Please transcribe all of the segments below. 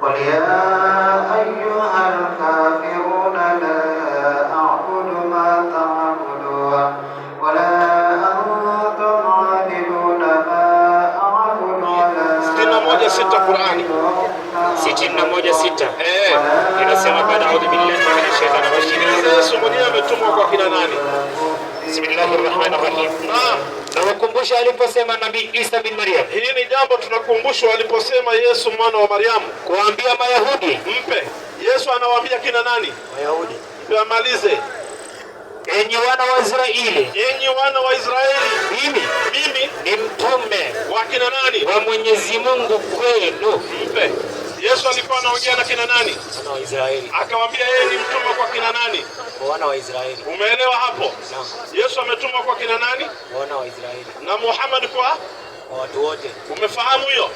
قل يا أيها الكافرون لا أعبد ما تعبدون ولا أنتم عابدون ما أعبد ولا 61:6 Qur'ani 61:6 inasema baada a'udhu billahi minash shaitani rajim. Yesu mwenyewe ametumwa kwa kina nani? Bismillahir Rahmanir Rahim. Na wakumbusha aliposema Nabii Isa bin Maryam. Hii ni jambo tunakumbushwa aliposema Yesu mwana wa Mariamu Kuambia Mayahudi, mpe. Yesu anawaambia kina nani? Mayahudi, Amalize. enyi wana wa Israeli, Enyi wana wa Israeli, mimi ni mtume wa kina nani? wa Mwenyezi Mungu kwenu. Mpe. Yesu alikuwa anaongea na kina nani? Wana wa Israeli. Akamwambia yeye ni mtume kwa kina nani? Wana wa Israeli. Umeelewa hapo? Naam. Yesu ametumwa kwa kina nani? Wana wa Israeli. Na Muhammad kwa Watu wote. umefahamu hiyo?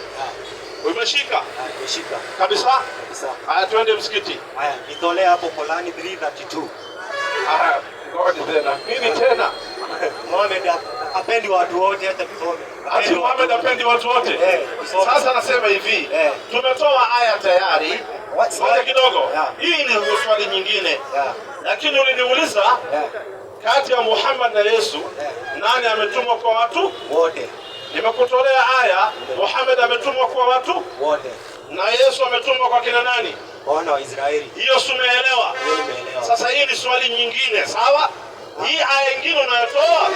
Umeshika? Umeshika. Kabisa? Kabisa. Haya twende msikiti. Haya, nitolee hapo Qur'ani 3:32. Haya, ngoja tena. Nini tena? Muhammad apendi watu wote hata tusome. Ati Muhammad apendi watu wote? Sasa nasema hivi, tumetoa aya tayari. Ngoja kidogo. Hii ni swali nyingine. Lakini uliniuliza kati ya Muhammad na Yesu nani ametumwa kwa watu wote? Nimekutolea aya, Muhammad ametumwa kwa watu wote. Na Yesu ametumwa kwa kina nani? Wana wa Israeli. Hiyo umeelewa? Nimeelewa. Sasa hii ni swali nyingine, sawa? Hii aya nyingine unayotoa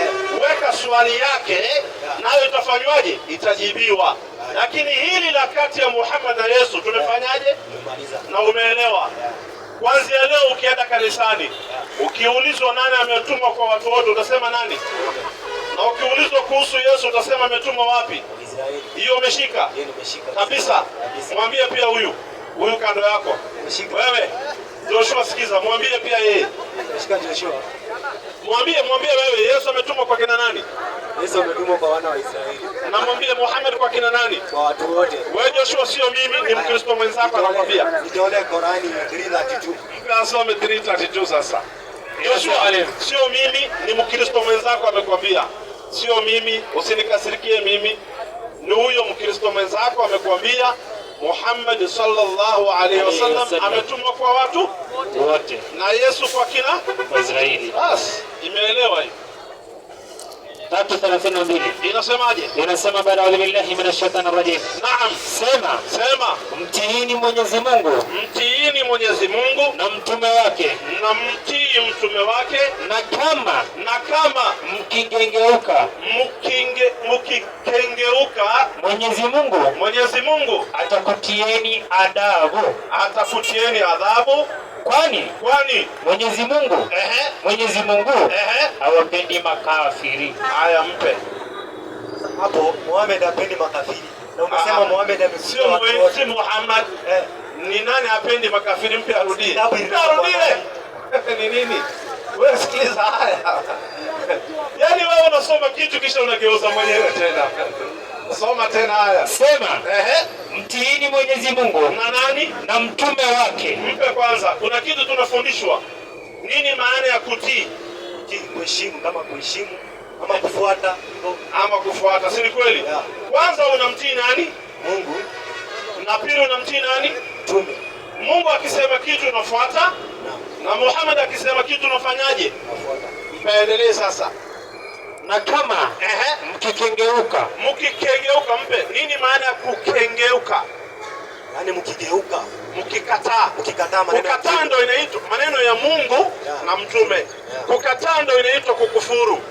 weka swali yake, nayo itafanywaje? Itajibiwa. Lakini hili la kati ya Muhammad na Yesu tumefanyaje? Na umeelewa? Kwanza leo ukienda kanisani, ukiulizwa nani ametumwa kwa watu wote utasema nani? Na ukiulizwa kuhusu Yesu utasema ametumwa wapi? Israeli. Hiyo umeshika? Nimeshika. Kabisa. Mwambie pia huyu kando yako. Wewe Joshua, sikiza, mwambie pia yeye. Nimeshika Joshua. Mwambie wewe Yesu ametumwa kwa kina nani? Yesu ametumwa kwa wana wa Israeli. Na mwambie Muhammad kwa kina nani? Kwa watu wote. Wewe Joshua sio mimi, ni Mkristo mwenzako anakuambia. Nitolee Qur'ani 3:32. Asome 3:32 sasa. Joshua sio mimi, ni Mkristo mwenzako amekwambia. Sio mimi, usinikasirikie mimi. Ni huyo Mkristo mwenzako amekwambia Muhammad sallallahu alaihi wasallam ametumwa kwa watu wote. Na Yesu kwa kina Israeli. Bas, imeelewa hiyo. 3:32 inasemaje? Inasema baada ya billahi minash shaitani rajim. Naam, sema mtiini Mwenyezi Mungu, na mtume wake, na mtii mtume wake, na kama mkigengeuka Mwenyezi Mungu atakutieni adhabu. Kwani Mwenyezi Mungu hawapendi makafiri. Haya, mpe hapo. Muhammad hapendi makafiri. Na umesema Muhammad sio Muhammad. Ni nani hapendi makafiri? Mpe arudie. Ni nini? Wewe sikiliza haya. Yaani wewe unasoma kitu kisha unageuza mwenyewe tena. Soma tena haya. Sema mtiini Mwenyezi Mungu na nani? Na mtume wake. Mpe kwanza. Kuna kitu tunafundishwa. Nini maana ya kutii? Kuheshimu, kama kuheshimu ama kufuata. Si ni kweli? Kwanza unamtii nani? Mungu. Na pili unamtii nani? Mtume. Mungu akisema kitu unafuata, na Muhammad akisema kitu unafanyaje? Nafuata. Mpendelee sasa. Na kama mkikengeuka, mpe. Nini maana ya kukengeuka? Yaani mkigeuka, mkikataa. Kukataa ndio inaitwa maneno ya Mungu na mtume. Kukataa ndio inaitwa kukufuru.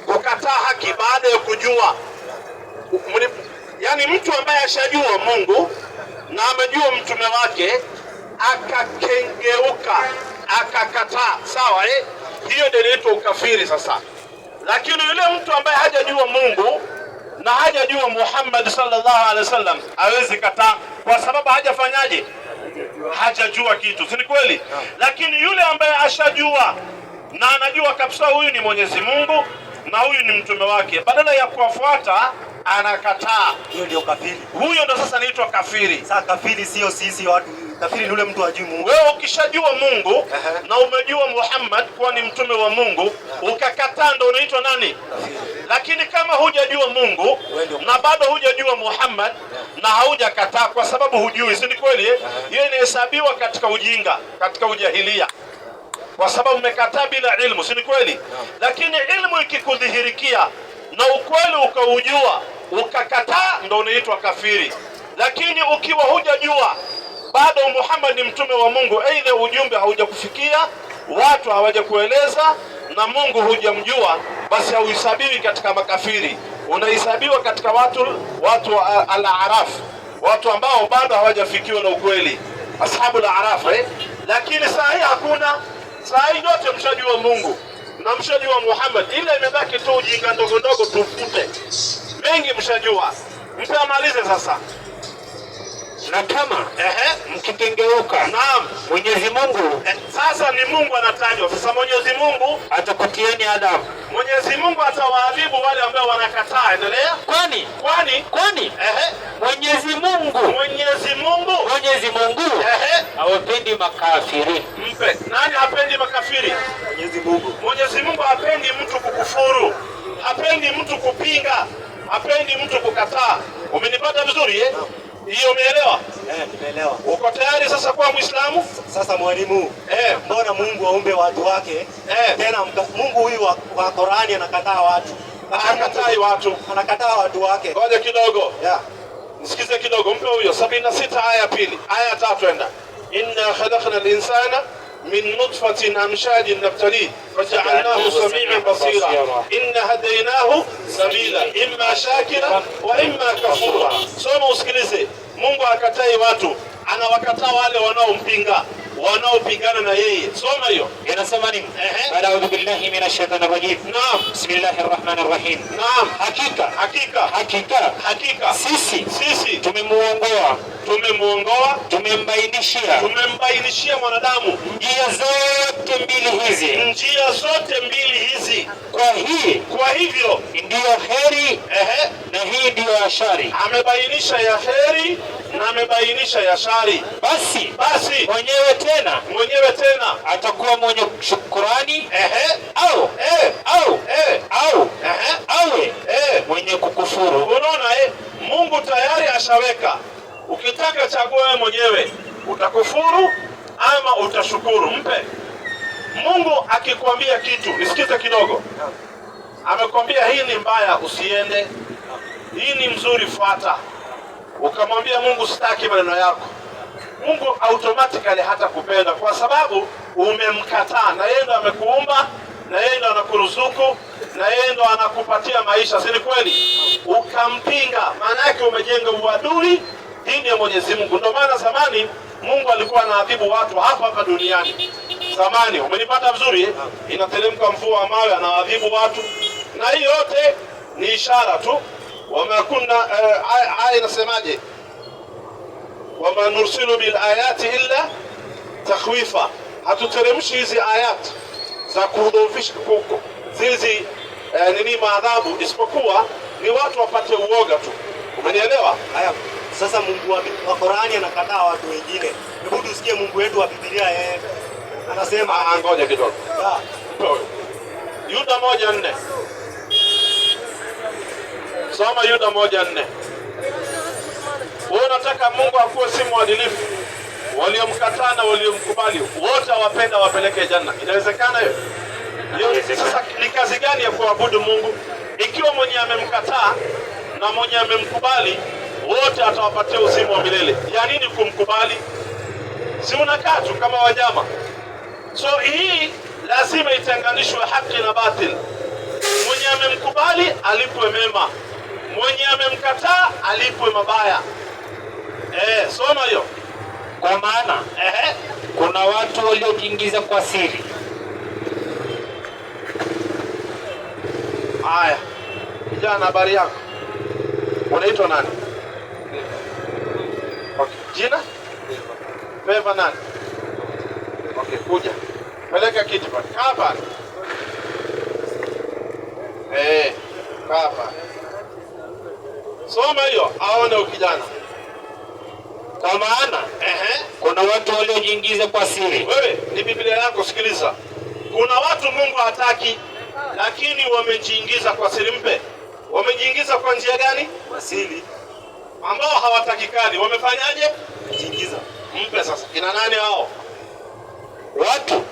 Kukataa haki baada ya kujua. Yaani mtu ambaye ashajua Mungu na amejua mtume wake akakengeuka, akakataa, sawa hiyo ndio inaitwa ukafiri sasa. Lakini yule mtu ambaye hajajua Mungu na hajajua Muhammad sallallahu alaihi wasallam hawezi kataa, kwa sababu hajafanyaje? Hajajua kitu, si kweli? Lakini yule ambaye ashajua na anajua kabisa huyu ni Mwenyezi Mungu na huyu ni mtume wake, badala ya kuwafuata anakataa. Hiyo ndio kafiri. Huyo ndo sasa anaitwa kafiri. Sasa kafiri sio sisi watu. Kafiri ni yule mtu ajui Mungu. Wewe ukishajua Mungu na umejua Muhammad kuwa ni mtume wa Mungu, ukakataa ndo unaitwa nani? Kafiri. Lakini kama hujajua Mungu na bado hujajua Muhammad na haujakataa kwa sababu hujui, si ni kweli? Hiyo inahesabiwa katika ujinga, katika ujahilia, kwa sababu umekataa bila ilmu, si ni kweli? Lakini ilmu ikikudhihirikia na ukweli ukaujua ukakataa, ndo unaitwa kafiri. Lakini ukiwa hujajua bado Muhammad ni mtume wa Mungu, aidha ujumbe haujakufikia, watu hawajakueleza na Mungu hujamjua, basi hauhesabiwi katika makafiri, unahesabiwa katika watu al-Araf, watu ambao bado hawajafikiwa na ukweli, ashabul Araf. Lakini saa hii hakuna, saa hii yote mshajua Mungu na mshajua Muhammad, ila imebaki tu ujinga ndogo ndogo tufute, mengi mshajua. Mpe amalize sasa. Na kama mkikengeuka, naam, Mwenyezi Mungu sasa ni Mungu anatajwa. Sasa Mwenyezi Mungu atakutieni adhabu. Mwenyezi Mungu atawaadhibu wale ambao wanakataa. Endelea. Kwani Mwenyezi Mungu hawapendi makafiri. Mpe. Nani hapendi makafiri? Mwenyezi Mungu. Mwenyezi Mungu hapendi mtu kukufuru, hapendi mtu kupinga, hapendi mtu kukataa. Umenipata vizuri hiyo umeelewa? Nimeelewa. Uko tayari sasa kuwa Muislamu? Sasa mwalimu, mbona Mungu aumbe watu wake? Tena Mungu huyu wa Qur'ani anakataa watu. Anakatai watu. Anakataa watu wake. Ngoja kidogo. Nisikize kidogo, mpe huyo 76 aya pili. Aya 3 enda. Inna khalaqna al-insana min nutfatin amshajin nabtali faja'alnahu sami'an basira inna hadaynahu sabila imma shakira wa imma kafura. Soma usikilize. Mungu akatai watu, anawakataa wale wanaompinga, wanaopingana na yeye. Soma hiyo. Inasema nini? A'udhu billahi minash shaitani rajim. Naam. Bismillahir rahmanir rahim. Naam. Hakika sisi tumemuongoa, tumembainishia mwanadamu njia zote mbili hizi. Kwa hivyo ndiyo heri na hii ndiyo shari. Amebainisha ya heri na amebainisha ya shari. Basi mwenyewe tena atakuwa mwenye shukrani awe mwenye kukufuru. Unaona Mungu tayari ashaweka. Ukitaka chagua wewe mwenyewe, utakufuru ama utashukuru. Mpe. Mungu akikwambia kitu, nisikize kidogo. Amekwambia hii ni mbaya usiende, hii ni mzuri fuata. Ukamwambia Mungu sitaki maneno yako, Mungu automatically hata kupenda, kwa sababu umemkataa. Na yeye ndo amekuumba, na yeye ndo anakuruzuku, na yeye ndo anakupatia maisha, si ni kweli? Ukampinga, maana yake umejenga uadui dini ya Mwenyezi Mungu. Ndio maana zamani Mungu alikuwa anaadhibu watu hapa duniani. Zamani, umenipata vizuri? Inateremka mvua wa mawe, anaadhibu watu. Na hii yote ni ishara tu. Wama kunna aya inasemaje? Wama nursilu bil ayati illa takhwifa. Hatuteremshi hizi ayat za kudhoofisha zizi maadhabu, isipokuwa ni watu wapate uoga tu. Umenielewa? Haya. Sasa Mungu wa Qur'ani anakataa watu wengine. Hebu tusikie Mungu wetu wa Biblia anasema. Ngoja kidogo. Yuda 1:4. Soma Yuda 1:4. Wewe unataka Mungu akuwe si mwadilifu? Waliomkataa na waliomkubali wote awapenda wapeleke janna. Inawezekana hiyo? Sasa ni kazi gani ya kuabudu Mungu ikiwa mwenye amemkataa na mwenye amemkubali wote atawapatia uzima wa milele? Ya nini kumkubali? Si unakaa tu kama wanyama? So hii lazima itenganishwe haki na batil. Mwenye amemkubali alipwe mema, mwenye amemkataa alipwe mabaya. Soma hiyo. Kwa maana kuna watu waliojiingiza kwa siri. Haya, kijana, habari yako? Unaitwa nani? Okay. Jina? Feva nani? Okay, kuja. Peleka kiti pale. Kaa pale. Kaa pale. Soma hiyo aone ukijana. Kwa maana kuna watu waliojiingiza kwa siri. Wewe ni Biblia yako, sikiliza. Kuna watu Mungu hataki, lakini wamejiingiza kwa siri. Mpe. Wamejiingiza kwa njia gani? Kwa siri. Ambao hawatakikani. Wamefanyaje? Jiingiza. Mpe sasa. Kina nani hao?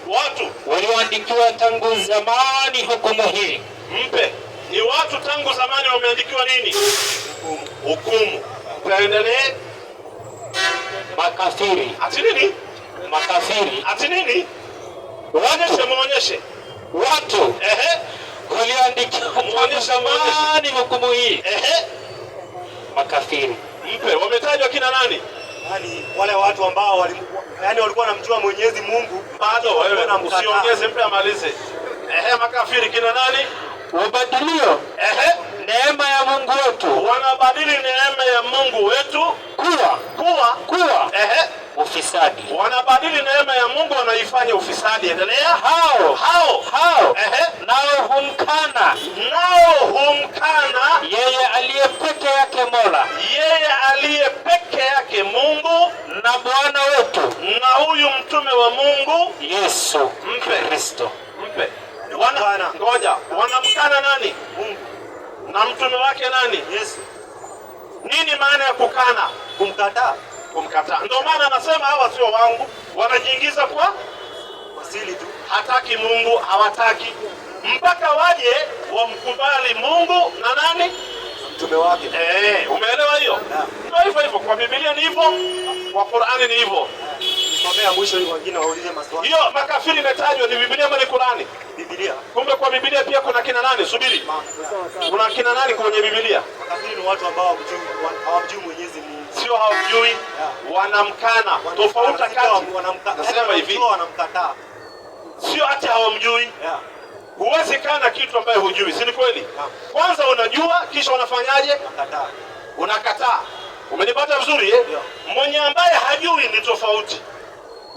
Watu walioandikiwa tangu zamani hukumu hii. Mpe. Ni watu tangu zamani wameandikiwa nini? Hukumu. Tuendelee. Makafiri. Ati nini? Makafiri. Ati nini? Muonyeshe. Watu walioandikiwa tangu zamani hukumu hii. Makafiri. Mpe. Wametajwa kina nani? Yaani wale watu ambao walikuwa wanamjua Mwenyezi Mungu. Bado wewe usiongeze, mpe amalize. Makafiri kina nani? Wabadilio neema ya Mungu wetu. Wanabadili neema ya Mungu wetu kuwa ufisadi. Wanabadili neema ya Mungu wanaifanya ufisadi. Endelea. Hao nao humkana yeye aliye peke yake Mola, yeye aliye peke yake Mungu, na Bwana wetu, na huyu mtume wa Mungu Yesu Kristo. Mpe. Ngoja, wanamkana nani? Mungu. Na mtume wake nani? Yesu. Nini maana ya kukana? Kumkataa. Ndio maana anasema hawa sio wangu, wanajiingiza kwa siri tu. Hataki Mungu, hawataki mpaka waje wamkubali Mungu na nani? Mtume wake. Umeelewa hiyo? Ndio hivyo kwa Biblia ni hivyo, kwa Qur'ani ni hivyo. Nisomea mwisho ili wengine waulize maswali. Hiyo makafiri imetajwa ni Biblia ama ni Qur'ani? Biblia. Kumbe kwa Biblia pia kuna kina nani? Subiri. Kuna kina nani kwenye Biblia? Makafiri ni watu ambao hawamjui Mwenyezi Mungu. Sio hawamjui, wanamkana. Tofauti kati. Nasema hivi. Wanamkataa. Sio ati hawamjui. Huwezi kana kitu ambaye hujui, si ni kweli? Kwanza unajua kisha unafanyaje? Unakataa. Umenipata vizuri Mwenye ambaye hajui ni tofauti.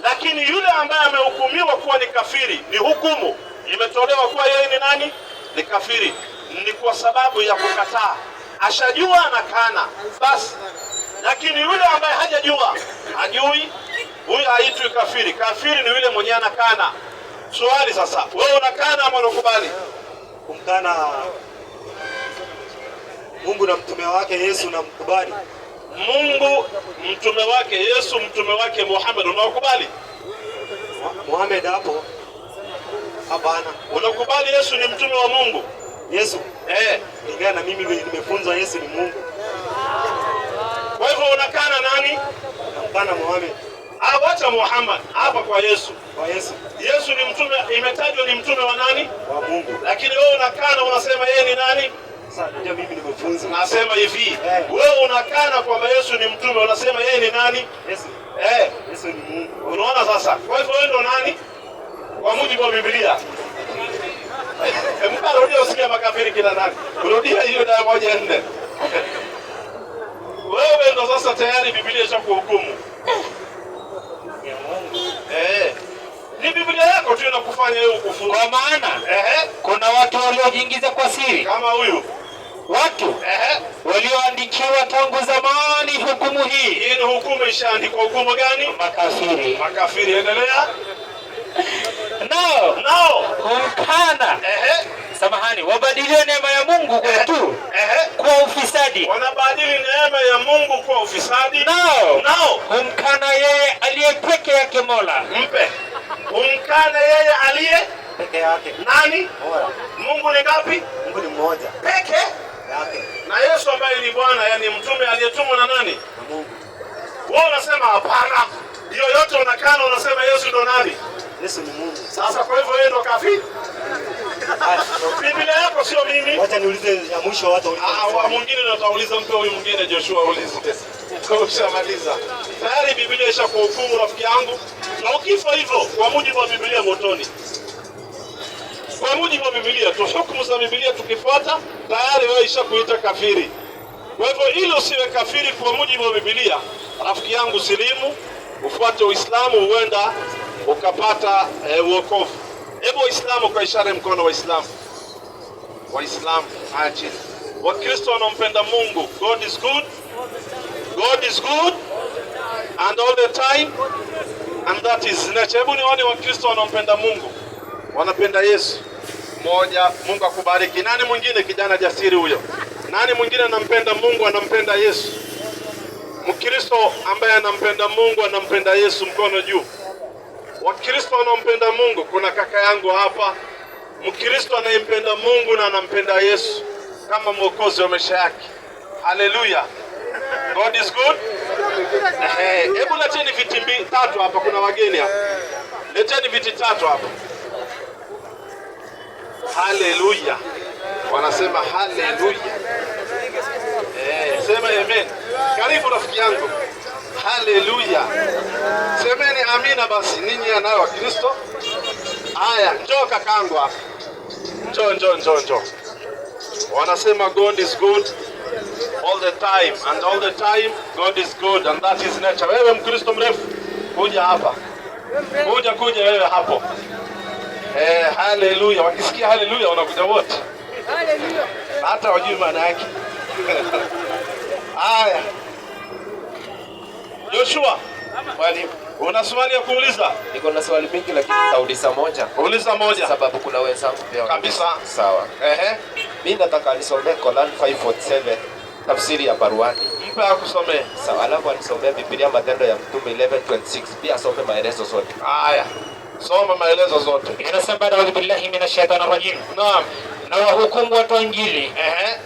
Lakini yule ambaye amehukumiwa kuwa ni kafiri, ni hukumu imetolewa kuwa yeye ni nani? Ni kafiri. Ni kwa sababu ya kukataa. Ashajua anakana. Basi. Lakini yule ambaye hajajua, hajui, huyu haitwi kafiri. Kafiri ni yule mwenye anakana. Swali sasa, wewe unakana ama unakubali? Kumkana Mungu na mtume wake Yesu na mkubali. Mungu, mtume wake Yesu, mtume wake Muhammad, unakubali? Muhammad hapo? Hapana. Unakubali Yesu ni mtume wa Mungu? Yesu? Ingawa na mimi nimefunzwa Yesu ni Mungu. Kwa hivyo unakana nani? Unakana Muhammad. Awacha Muhammad hapa kwa Yesu. Kwa Yesu. Yesu ni mtume, imetajwa ni mtume wa nani? Wa Mungu. Lakini wewe unakana, unasema yeye ni nani? Sasa ndio mimi nimefunzwa. Nasema hivi, wewe unakana kwamba Yesu ni mtume, unasema yeye ni nani? Yesu. Yesu ni Mungu. Unaona sasa? Kwa hivyo wewe ndo nani? Kwa mujibu wa Biblia. Mkarudia usikia makafiri kila nani? Kurudia hiyo na 1:4. Wewe ndo sasa tayari Biblia ishakuhukumu. Ni Biblia yako tu inakufanya wewe ukufuru. Kwa maana kuna watu waliojiingiza kwa siri. Kama huyu. Watu walioandikiwa tangu zamani hukumu hii. Hii ni hukumu ishaandikwa. Hukumu gani? Makafiri. Makafiri, endelea. Nao humkana. Samahani, wabadilie neema ya Mungu kwetu kwa ufisadi. Wanabadili neema ya Mungu kwa ufisadi. Nao humkana yeye aliye peke yake Mola. Mpe. Humkana yeye aliye peke yake. Nani? Mungu ni ngapi? Mungu ni mmoja. Peke yake. Na Yesu ambaye ni Bwana, yani mtume aliyetumwa na nani? Na Mungu. Wewe unasema hapana. Hiyo yote unakana, unasema Yesu ndo nani? Yesu ni Mungu. Sasa kwa hivyo yeye ndo kafiri? Biblia yako sio mimi. Wacha niulize ya mwisho watu wa mwingine ndo atauliza, mpe huyu mwingine Joshua ulize. Ushamaliza. Tayari Biblia ishakuhukumu rafiki yangu. Na ukifa hivyo kwa mujibu wa Biblia motoni. Kwa mujibu wa Biblia tu, hukumu za Biblia tukifuata, tayari wewe ishakuita kafiri. Kwa hivyo ili usiwe kafiri kwa mujibu wa Biblia, rafiki yangu silimu, ufuate Uislamu, huenda ukapata wokovu. Hebu Waislamu kwa ishara mkono Waislamu. Waislamu, haya chini. Wakristo wanampenda Mungu. God is good. God is good and all the time, and that is nature. Hebu nione Wakristo wanampenda Mungu, wanapenda Yesu. Moja, Mungu akubariki. Nani mwingine? Kijana jasiri huyo. Nani mwingine anampenda Mungu, anampenda Yesu? Mkristo ambaye anampenda Mungu, anampenda Yesu, mkono juu. Wakristo wanampenda Mungu. Kuna kaka yangu hapa, Mkristo anayempenda Mungu na anampenda Yesu kama mwokozi wa maisha yake. Haleluya. God is good. Hebu leteni viti tatu hapa, kuna wageni hapa. Leteni viti tatu hapa. Haleluya. Wanasema haleluya. Sema amen. Karibu rafiki yangu. Haleluya. Semeni amina basi ninyi anao Kristo. Haya, njoo kakangu hapa. Njoo. Wanasema God is good all the time, and all the time God is good, and that is nature. Wewe Mkristo mrefu, kuja hapa. Kuja wewe hapo. Haleluya. Wakisikia haleluya wanakuja wote. Haleluya. Hata wajui maana yake. Haya. Joshua, mwalimu, una swali ya kuuliza? Niko na swali mingi lakini nitauliza moja. Uliza moja. Sababu kuna wenzangu pia. Kabisa. Sawa. Mimi nataka nisome Quran 5:47 tafsiri ya Baruani. Mpe akusomee. Sawa, alafu anisomee Biblia Matendo ya Mitume 11:26. Pia asome maelezo zote. Haya. Soma maelezo zote. Inasema a'udhu billahi minash shaitani rajim. Naam. Na wahukumu watu wa Injili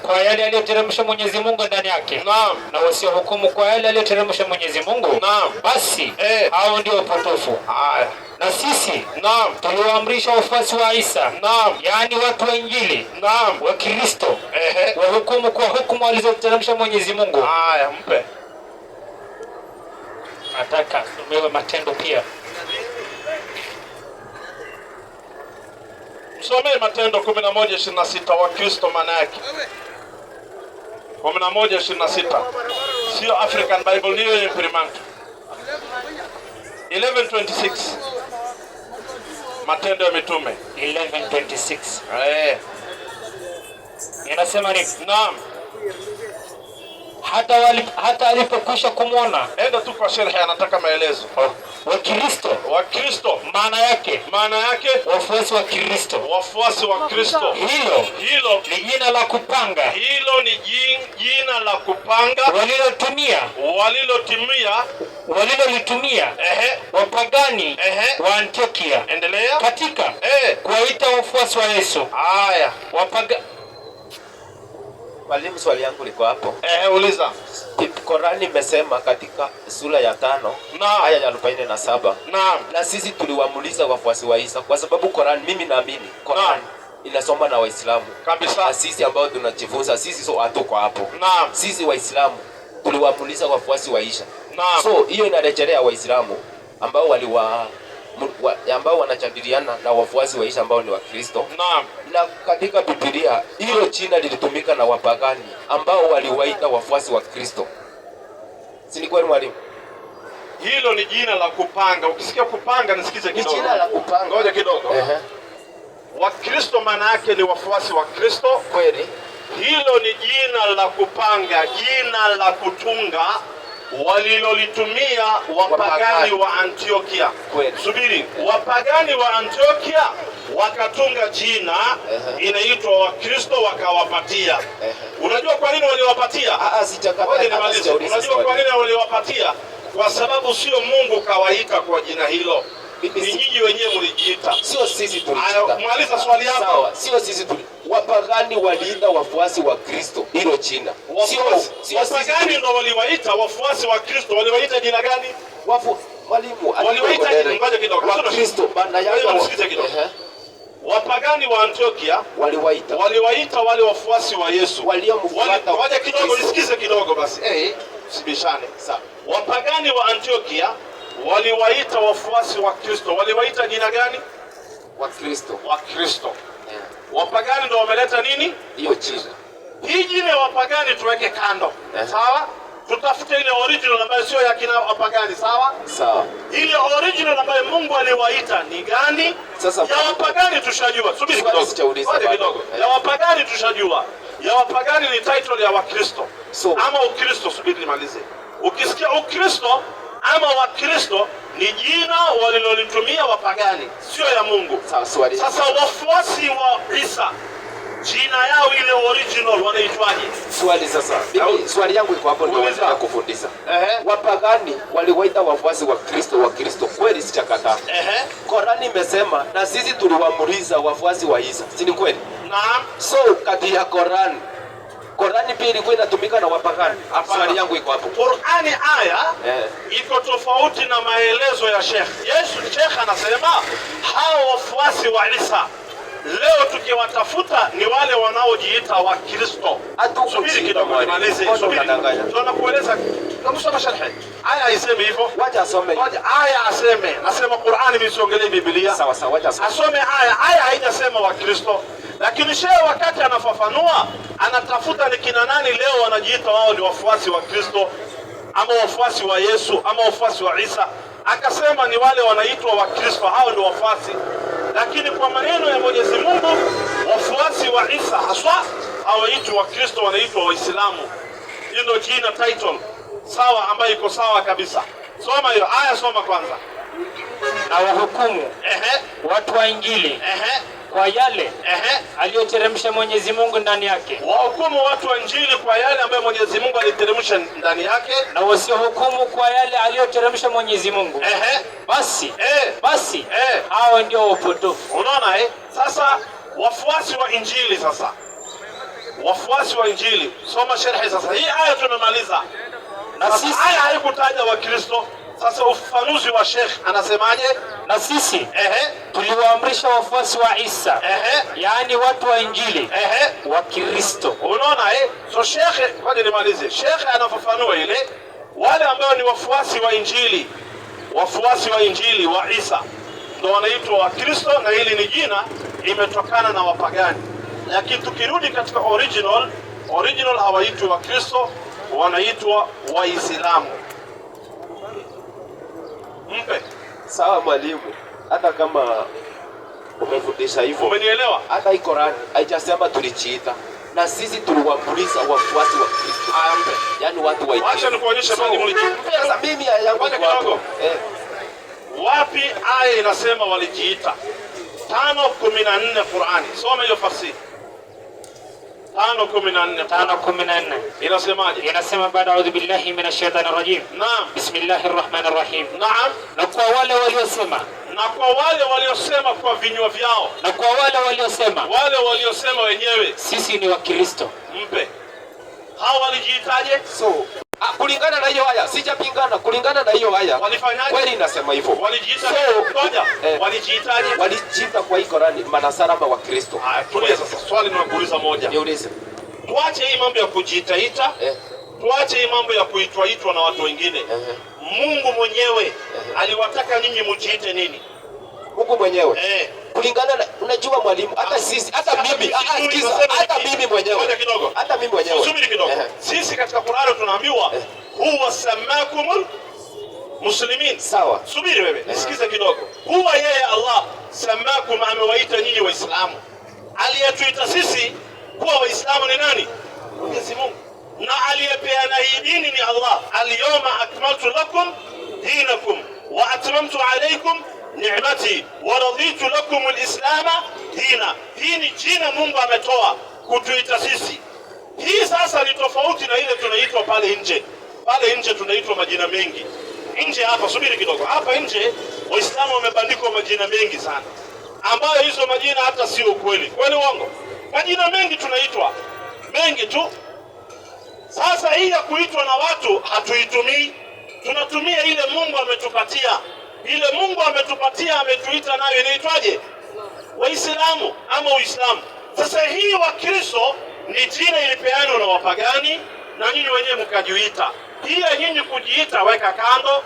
kwa yale aliyoteremsha Mwenyezi Mungu ndani yake. Naam. Na wasiohukumu kwa yale aliyoteremsha Mwenyezi Mungu. Naam. Basi hao ndio upotofu. Haya. Na sisi naam, tuliwaamrisha wafuasi wa Isa, naam, yaani watu wa Injili, naam, wa Kristo, wahukumu kwa hukumu alizoteremsha Mwenyezi Mungu. Haya, mpe. Nataka somewe Matendo pia. Msomee Matendo 11:26 wa Kristo maana yake. 11:26. Sio African Bible, niyo imprimant. 11:26. Matendo ya Mitume 11:26. Inasema ni naam. Hata alipokwisha kumwona, enda tu kwa sharhi, anataka maelezo. Wa Kristo maana yake wafuasi wa Kristo, hilo ni jina la kupanga, walilolitumia wapagani wa Antiokia. Endelea. Katika kuwaita wafuasi wa Yesu. Haya, Mwalimu, swali yangu liko hapo. Uliza. Korani imesema katika sura ya 5 aya ya 47. Naam. Na sisi tuliwamuliza wafuasi wa Isa kwa sababu Korani, mimi naamini Korani inasoma na Waislamu. Kabisa. Na sisi ambao tunajifunza, sisi so hatuko hapo. Naam. Sisi Waislamu tuliwamuliza wafuasi wa Isa. Naam. So hiyo inarejelea Waislamu ambao ambao wanajadiliana na wafuasi wa Isa ambao ni wa Kristo. Naam. Na katika Biblia hilo jina lilitumika na wapagani ambao waliwaita wafuasi wa Kristo. Si ni kweli mwalimu? Hilo ni jina la kupanga. Ukisikia kupanga nisikize kidogo. Ni jina la kupanga. Ngoja kidogo. Wakristo maana yake ni wafuasi wa Kristo. Kweli. Hilo ni jina la kupanga, jina la kutunga walilolitumia wapagani wa Antiokia. Subiri, wapagani wa Antiokia wakatunga jina inaitwa Wakristo wakawapatia. Unajua kwa nini waliwapatia? Unajua kwa nini waliwapatia? Kwa sababu sio Mungu kawaita kwa jina hilo. Ni nyinyi wenyewe mlijiita. Sio sisi tulijiita. Maliza swali yako. Sawa, sio sisi wapagani waliita wafuasi wa Kristo hilo jina. Sio wapagani ndio waliwaita wafuasi wa Kristo. Waliwaita jina gani? Mwalimu, waliwaita ngoja kidogo. Kristo maana yake wapagani wa Antiokia waliwaita wale wafuasi wa Yesu. Ngoja kidogo nisikize kidogo basi. Sibishane. Sawa. Wapagani wa Antiokia waliwaita wafuasi wa Kristo. Waliwaita jina gani? Wa Kristo. Wapagani ndio wameleta nini? Hiyo jina. Hii jina wapagani tuweke kando. Sawa? Tutafute ile original ambayo sio ya kina wapagani, sawa? Sawa. Ile original ambayo Mungu aliwaita ni gani? Sasa ya wapagani tushajua. Subiri kidogo. Ya wapagani tushajua. ya wapagani ni title ya Wakristo. So, ama Ukristo, subiri nimalize. Ukisikia Ukristo ama Wakristo ni jina walilolitumia wapagani, sio ya Mungu. Sasa wafuasi wa Isa, jina yao ile original wanaitwaje? Swali yangu iko hapo, ndio nataka kufundisha. Wapagani waliwaita wafuasi wa Kristo, kweli sichakataa. Korani imesema na sisi tuliwaamrisha wafuasi wa Isa, si ni kweli? Naam. So kati ya Korani pia ilikuwa inatumika na wapagani. Swali yangu iko hapo. Qur'ani aya iko tofauti na maelezo ya Sheikh. Sheikh anasema hao wafuasi wa Isa leo tukiwatafuta ni wale wanaojiita wa Kristo. Subiri kidogo nimalize. Tunakueleza kama sharhi. Aya haisemi hivyo. Wacha asome. Aya aseme. Nasema Qur'ani misiongelee Biblia. Sawa, wacha asome aya. Aya haijasema wa Kristo. Lakini shehe wakati anafafanua anatafuta ni kina nani leo wanajiita wao ni wafuasi wa Kristo ama wafuasi wa Yesu ama wafuasi wa Isa. Akasema ni wale wanaitwa wa Kristo, hao ndio wafuasi. Lakini kwa maneno ya Mwenyezi Mungu wafuasi wa Isa haswa hawaitwi wa Kristo, wanaitwa Waislamu. Hiyo ndio jina title sawa ambayo iko sawa kabisa. Soma hiyo aya, soma kwanza. Na wahukumu watu wa Injili kwa yale aliyoteremsha Mwenyezi Mungu ndani yake. Wahukumu watu wa Injili kwa yale ambayo Mwenyezi Mungu aliteremsha ndani yake, na wasiohukumu kwa yale aliyoteremsha Mwenyezi Mungu. Basi hao ndio wapotofu. Unaona Sasa wafuasi wa Injili, wafuasi wa Injili, soma sharhi sasa. Hii aya tumemaliza. Na sisi aya haikutaja wa Kristo. Sasa ufafanuzi wa Sheikh anasemaje? Na sisi tuliwaamrisha wafuasi wa Isa, yaani watu wa Injili, wa Kristo. Unaona So Sheikh, ngoja nimalize. Sheikh anafafanua ile wale ambao ni wafuasi wa Injili, wafuasi wa Injili wa Isa ndio wanaitwa wa Kristo, na hili ni jina imetokana na wapagani. Lakini tukirudi katika original hawaitwi wa Kristo, wanaitwa Waislamu. Mpe. Sawa mwalimu, hata kama umefundisha hivyo. Umenielewa? Hata hii Qur'ani haijasema tulijiita, na sisi tuliwaamrisha wafuasi wa Kristo. Mpe. Yaani watu wa. Acha nikuonyeshe bali mlijiita. Sasa mimi yangu kidogo. Wapi aya inasema walijiita? 5:14 Qur'ani. Soma hiyo fasiri. 5:14 inasemaje? Inasema baada a'udhu billahi minash shaitani rajim. Naam. Bismillahir rahmanir rahim. Naam. Na kwa wale waliosema kwa vinywa vyao, na kwa wale waliosema wenyewe sisi ni wa Kristo. Mpe. Hao walijiitaje? So kulingana na hiyo aya, sijapingana. Kulingana na hiyo aya, walifanyaje? Kweli inasema hivyo. Walijiita walijiitaje? Walijiita kwa hii Qur'ani manasara wa Kristo. Tulia sasa, swali ninakuuliza moja. Niulize. Tuache hii mambo ya kujiitaita. Tuache hii mambo ya kuitwa na watu wengine. Mungu mwenyewe aliwataka nyinyi mujiite nini? Mungu mwenyewe. Kulingana na, unajua mwalimu, hata sisi, hata mimi mwenyewe. Subiri kidogo. Sisi katika Qur'ani tunaambiwa huwa samakumul muslimin. Sawa. Subiri wewe, nisikize kidogo. Huwa yeye Allah samakum, amewaita nyinyi Waislamu. Aliyetuita sisi kuwa Waislamu ni nani? Mwenyezi Mungu. Na aliyepeana hii dini ni Allah. Al-yawma akmaltu lakum dinakum wa atmamtu alaykum ni'mati wa raditu lakum al-islam dina. Hii ni jina Mungu ametoa kutuita sisi. Hii sasa ni tofauti na ile tunaitwa pale nje. Pale nje tunaitwa majina mengi. Nje hapa, subiri kidogo. Hapa nje Waislamu wamebandikwa majina mengi sana, ambayo hizo majina hata sio ukweli. Kweli uongo? Majina mengi tunaitwa, mengi tu. Sasa hii ya kuitwa na watu hatuitumii. Tunatumia ile Mungu ametupatia. Ile Mungu ametupatia, ametuita nayo inaitwaje? Waislamu ama Uislamu. Sasa hii wa Kristo ni jina ilipeanwa na wapagani na nyinyi wenyewe mkajiita. Hii ya nyinyi kujiita weka kando.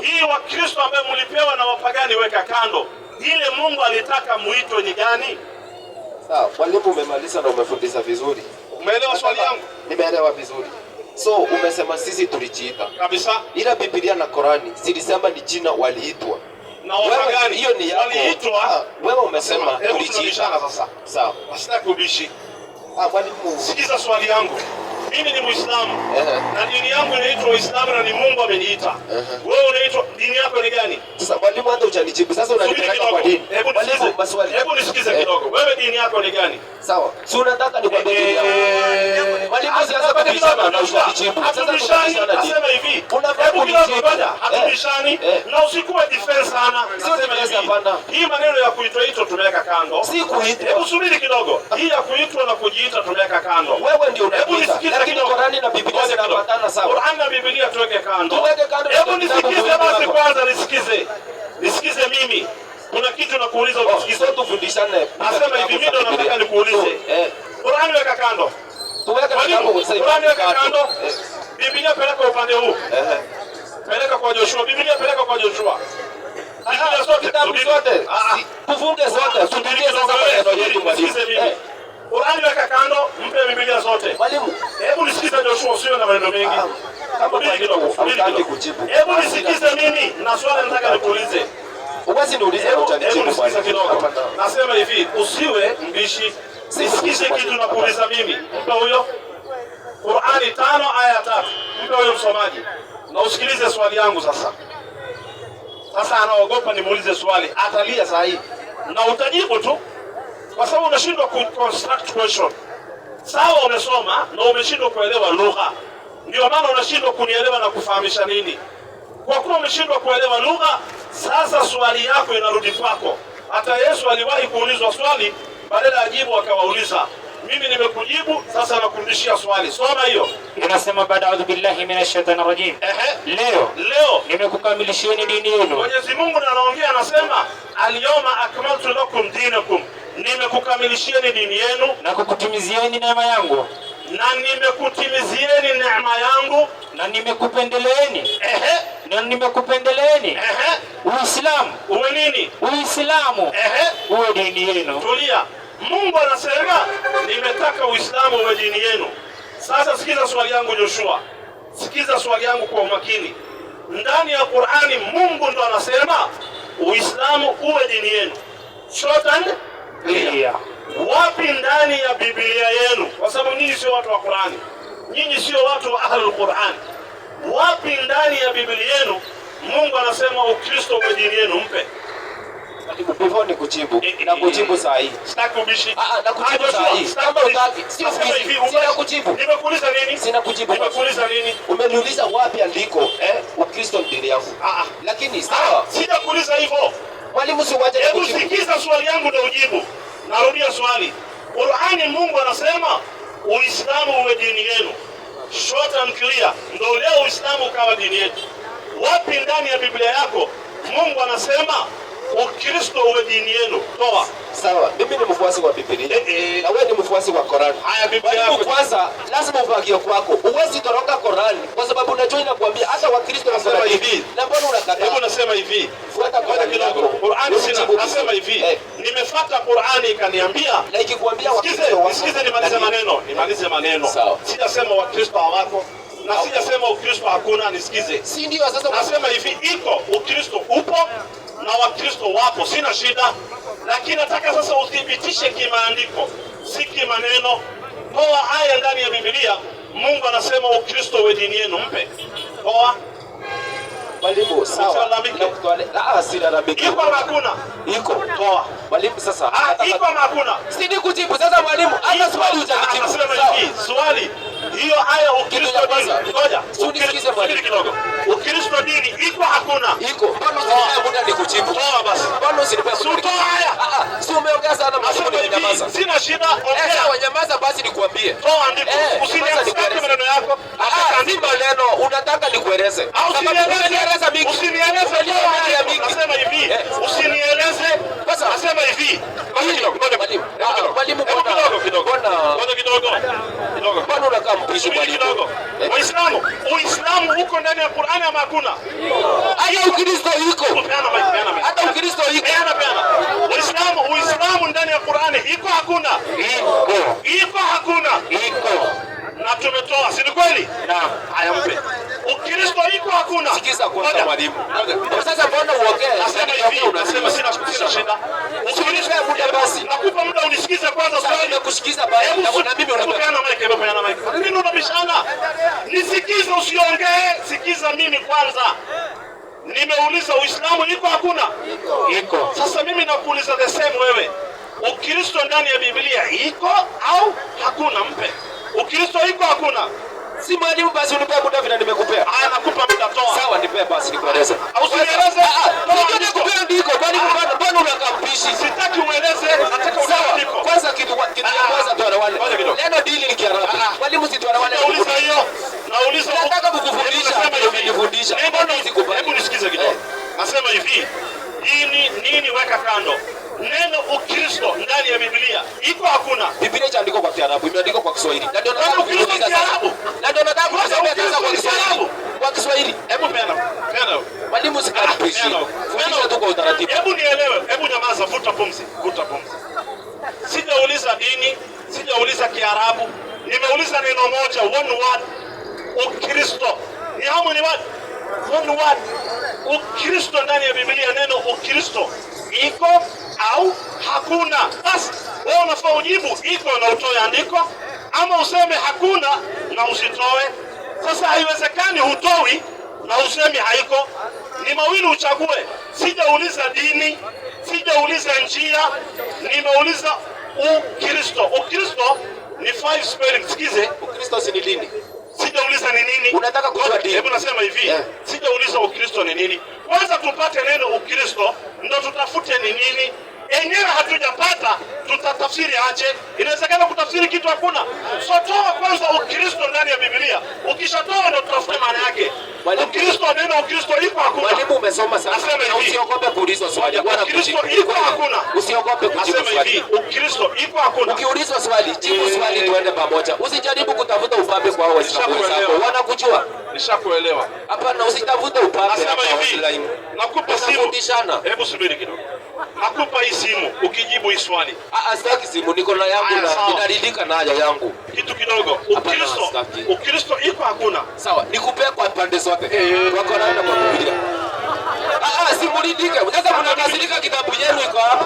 Hii wa Kristo ambaye mlipewa na wapagani weka kando. Ile Mungu alitaka muitwe ni gani? Sawa, mwalimu umemaliza na umefundisha vizuri. Umeelewa swali yangu? Nimeelewa vizuri. So umesema sisi tulijiita. Kabisa. Ila Biblia na Qur'ani zilisema ni jina waliitwa. Na wapagani hiyo ni yako. Waliitwa. Wewe umesema tulijiita. Sasa. Sawa. Wasitaki kubishi. Mwalimu, sikiza swali yangu. Mimi ni Muislamu na dini yangu inaitwa Uislamu na ni Mungu ameniita. Wewe unaitwa dini yako ni gani? Sasa mwalimu, hata hujanijibu. Sasa unanipeleka kwa dini. Mwalimu, maswali. Hebu nisikize kidogo. Wewe dini yako ni gani? Sawa. Si unataka nikwambie dini yako. Mwalimu, sianza kubishana na ushanijibu. Sasa tunabishana. Nasema hivi. Hebu kunijibu. Hatubishani na usikuwe defense sana. Nasema hivi. Hii maneno ya kuitwa tunaweka kando. Si kuitwa. Hebu subiri kidogo. Hii ya kuitwa na kujiita tunaweka kando. Wewe ndio unaita. Lakini Qur'ani na Biblia zinapatana sawa. Qur'ani na Biblia tuweke kando. Tuweke kando. Hebu nisikize basi kwanza, nisikize. Nisikize mimi. Kuna kitu nakuuliza unisikize. Tufundishane. Nasema hivi, mimi ndo nataka nikuulize. Qur'ani weka kando. Tuweke kando. Qur'ani weka kando. Biblia peleka upande huu. Peleka kwa Joshua. Biblia peleka kwa Joshua. Biblia zote. Kitabu zote. Tufunge zote. Tutulie sasa maneno yetu mwalimu. Qur'ani weka kando, mpe Biblia zote. Mwalimu, hebu nisikize Joshua, usiwe na maneno mengi. Hebu nisikize mimi na swali nataka nikuulize. Uwezi niulize na utanijibu nisikize kidogo. Nasema hivi, usiwe mbishi. Nisikize kitu na kuuliza mimi. Mpe huyo. Qur'ani 5 aya 3. Mpe huyo msomaji. Na usikilize swali yangu sasa. Sasa anaogopa nimuulize swali, atalia saa hii. Na utajibu tu. Kwa sababu unashindwa construct question. Sawa, umesoma na umeshindwa kuelewa lugha. Ndio maana unashindwa kunielewa na kufahamisha nini. Kwa kuwa umeshindwa kuelewa lugha, sasa swali yako inarudi kwako. Hata Yesu aliwahi kuulizwa swali, badala ajibu akawauliza. Mimi nimekujibu, sasa nakurudishia swali. Soma hiyo. Inasema baada a'udhu billahi minash shaitani rajim. Leo nimekukamilishieni dini yenu. Mwenyezi Mungu anaongea anasema, al-yawma akmaltu lakum dinakum. Nimekukamilishieni dini yenu na kukutimizieni neema yangu. Na nimekutimizieni neema yangu na nimekupendeleeni. Na nimekupendeleeni. Uislamu. Uwe nini? Uislamu. Uwe dini yenu. Tulia. Mungu anasema nimetaka Uislamu uwe dini yenu. Sasa sikiza swali yangu Joshua. Sikiza swali yangu kwa umakini. Ndani ya Qur'ani Mungu ndo anasema Uislamu uwe dini yenu. Short and clear. Wapi ndani ya Biblia yenu? Kwa sababu nyinyi sio watu wa Qur'ani. Nyinyi sio watu wa ahlul Qur'an. Wapi ndani ya Biblia yenu Mungu anasema Ukristo uwe dini yenu? Mpe. Before ni kujibu. Na kujibu saa hii. Sitaki ubishi. Na kujibu saa hii. Kama utaki, sio hivi. Sina kujibu. Nimekuuliza nini? Sina kujibu. Nimekuuliza nini? Umeniuliza wapi andiko Ukristo dini yangu. Lakini sawa. Sijakuuliza hivyo. Mwalimu, si waje kujibu. Hebu sikiza swali yangu ndio ujibu. Narudia swali. Qur'ani Mungu anasema Uislamu uwe dini yenu. Short and clear. Ndio leo Uislamu ukawa dini yetu. Wapi ndani ya Biblia yako Mungu anasema Ukristo uwe dini yenu? Toa. Sawa, mimi ni mfuasi wa Biblia. Na wewe ni mfuasi wa Qur'an. Haya, Biblia yako kwanza lazima ufagie kwako. Huwezi toroka Qur'an kwa sababu unajua inakwambia hata Wakristo wanasema hivi. Na mbona unakataa? Hebu nasema hivi. Fuata Qur'an kidogo. Qur'an sina nasema hivi. Nimefuata Qur'an ikaniambia na ikikwambia Wakristo Sikize nimalize maneno. Sijasema Wakristo hawako. Na sijasema Ukristo hakuna, nisikize. Si ndio sasa nasema hivi, iko Ukristo upo na Wakristo wapo, sina shida. Lakini nataka sasa uthibitishe kimaandiko, si kimaneno. Toa aya ndani ya Biblia, Mungu anasema Ukristo uwe dini yenu, mpe. Toa. Mwalimu, sawa. Silalamiki. Iko ama hakuna? Iko. Toa. Mwalimu, sasa. Iko ama hakuna? Si kujibu sasa mwalimu. Hata swali hujanijibu. Swali. Hiyo aya Ukristo dini. Ngoja. Usikize mwalimu kidogo. Ukristo dini iko hakuna? Iko. Mbona usinipe muda nikujibu? Toa basi. Mbona usinipe muda? Toa aya. Si umeongea sana mwalimu, nimenyamaza. Sina shida. Ongea. Wanyamaza basi nikuambie. Toa andiko. Usinieleze maneno yako. Si maneno, unataka nikueleze. Usinieleze mingi. Usinieleze mingi. Nasema hivi. Usinieleze. Nasema hivi. Mwalimu, kidogo. Mbona unakaa mpishi mwalimu? Uislamu uko ndani ya Qur'ani ama hakuna? Hata Ukristo iko. Hata Ukristo iko. Uislamu ndani ya Qur'ani iko hakuna? Iko hakuna? Iko. Na tumetoa, si kweli? Naam. Haya, mpe. Ukristo iko hakuna? Sikiza kwanza mwalimu. Sasa mbona niongee. Nasema hivi, nasema sina shida. Usiulize muda basi. Nakupa muda unisikize kwanza swali. Nimekusikiza basi na mimi unapeana mic, unapeana mic. Nini unabishana? Nisikize usiongee, sikiza mimi kwanza. Nimeuliza Uislamu iko hakuna? Iko. Sasa mimi nakuuliza the same wewe. Ukristo ndani ya Biblia iko au hakuna? Mpe. Ukristo iko hakuna? Si mwalimu basi unipe muda vile nimekupea. Haya nakupa muda toa. Sawa nipe basi nikueleze. Au sieleze? Ndio nikupea ndiko kwani mbona unakampishi? Sitaki ueleze, nataka uandiko. Kwanza kitu ya kwanza tuelewane. Neno dili ni Kiarabu. Mwalimu si tuelewane. Nauliza hiyo. Nauliza nataka kukufundisha ndio umenifundisha. Hebu nisikize kidogo. Nasema hivi. Nini weka kando. Neno Ukristo ndani ya Biblia iko hakuna? Biblia imeandikwa kwa Kiarabu, imeandikwa kwa Kiswahili. Na ndio nataka Ukristo ni Kiarabu. Na ndio nataka kusema sasa kwa Kiswahili. Kwa Kiswahili. Hebu peana. Mwalimu sikaribishi. Fundisha tu kwa utaratibu. Hebu nielewe. Hebu nyamaza, vuta pumzi. Vuta pumzi. Sijauliza dini, sijauliza Kiarabu. Nimeuliza neno moja, one word. Ukristo. Ni how many word? One word. Ukristo ndani ya Biblia, neno Ukristo iko au hakuna? Basi wewe unafaa ujibu iko na utoe andiko, ama useme hakuna na usitoe. Sasa haiwezekani hutoi na useme haiko. Ni mawili uchague. Sijauliza dini, sijauliza njia, nimeuliza Ukristo. Ukristo ni 5 spelling. Sikize, Ukristo si dini. Sijauliza ni nini. Unataka kujua dini. Hebu nasema hivi, sijauliza Ukristo ni nini. Kwanza tupate neno Ukristo, ndio tutafute ni nini. Enyewe hatujapata, tutatafsiri aje? Inawezekana kutafsiri kitu hakuna. So toa kwanza Ukristo ndani ya Biblia. Ukishatoa ndio tutafute maana yake. Ukristo, neno Ukristo iko hakuna. Mwalimu umesoma sana. Usiogope kuulizwa swali. Ukristo iko hakuna. Usiogope kujibu swali. Ukristo iko hakuna. Ukiulizwa swali, jibu swali tuende pamoja. Usijaribu kutafuta upambe kwa Waislamu wenzako. Wanakujua. Nishakuelewa. Hapana, usitafute upambe hapa online. Nakupa simu. Hebu subiri kidogo. Nakupa hii simu, ukijibu hii swali. Sitaki simu, niko na yangu na ninaridhika nayo yangu. Kitu kidogo. Ukristo iko hakuna. Sawa, nikupea kwa pande zote. Wako naenda kwa Biblia. Simuridike. Sasa mnakasirika kitabu yenu iko hapa.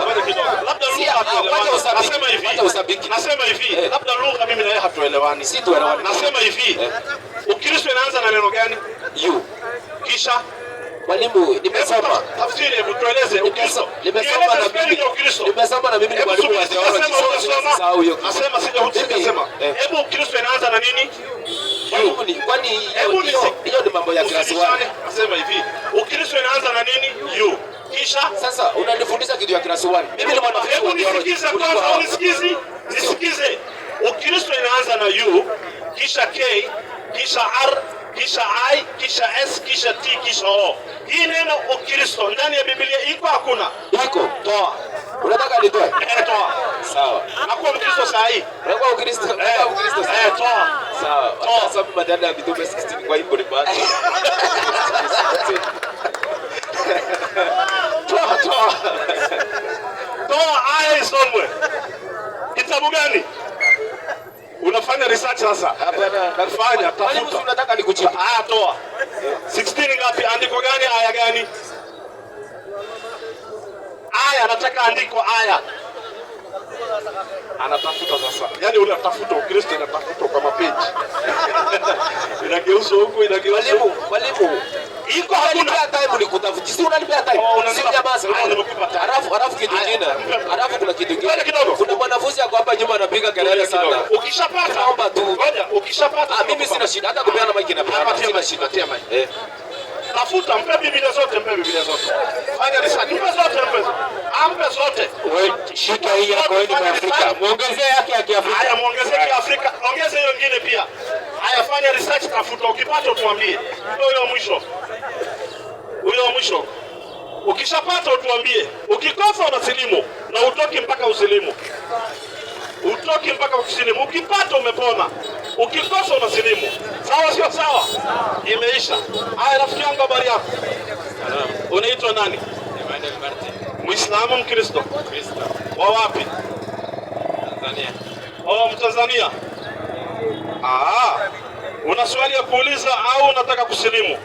Labda lugha nasema hivi. Labda lugha mimi na yeye hatuelewani. Si tuelewani. Nasema hivi. Ukristo inaanza na neno gani? You. Kisha mwalimu nimesoma. Tafsiri, hebu tueleze Ukristo. Nimesoma na mimi. Nimesoma na mimi ni mwalimu wa theology. Sasa hiyo. Nasema sijasema. Hebu Ukristo inaanza na nini? You. Kwani hiyo ni mambo ya class 1. Nasema hivi. Ukristo inaanza na nini? You. Kisha sasa unanifundisha kitu ya class 1. Mimi ni mwanafunzi wa theology. Nisikize kwanza, nisikize. Ukristo inaanza na you, kisha K, kisha R, kisha I, kisha S, kisha T, kisha O. Hii neno Ukristo ndani ya Biblia iko hakuna? Iko. Toa. Unataka nitoe? Toa. Sawa. Nakuwa Mkristo saa hii. Unakuwa Ukristo? Ukristo. Toa. Sawa. Toa sababu Matendo ya Mitume 16 kwa hivyo ni basi. Toa aya isomwe. Kitabu gani? Unafanya research sasa? Hapana, nafanya tafuta. Mwalimu unataka nikujibu. Toa. 16 ngapi? Andiko gani? Aya gani? Aya, nataka andiko aya. Anatafuta sasa. Yaani unatafuta Ukristo, unatafuta kwa mapeji. Inageuza huko, inageuza huko. Mwalimu. Iko hakuna time nikutafuta. Si unanipea time. Si jamaa nimekupa time. Alafu kitu kingine. Alafu kuna kitu kingine. Kuna mwanafunzi yako hapa nyuma anapiga kelele sana. Ukishapata naomba tu. Ngoja, ukishapata. Mimi sina shida. Hata kupeana mic na peana. Sina shida. Tia mic. Tafuta, mpe Biblia zote, mpe Biblia zote. Fanya research, mpe zote, ampe zote. Wewe shika hii yako wewe ni Afrika. Muongezee yake ya Kiafrika. Haya, muongezee Kiafrika. Ongeza hiyo nyingine pia. Haya, fanya research, tafuta, ukipata utuambie. Ndio huyo mwisho. Huyo mwisho. Ukishapata utuambie. Ukikosa unasilimu na utoki mpaka usilimu. Utoki mpaka usilimu. Ukipata umepona. Ukikosa unasilimu. Sawa sio sawa? Imeisha. Haya, rafiki yangu, habari yako? Unaitwa nani? Emmanuel Martin. Muislamu, Mkristo? Kristo. Wa wapi? Tanzania. Mtanzania. Una swali ya kuuliza au unataka kusilimu?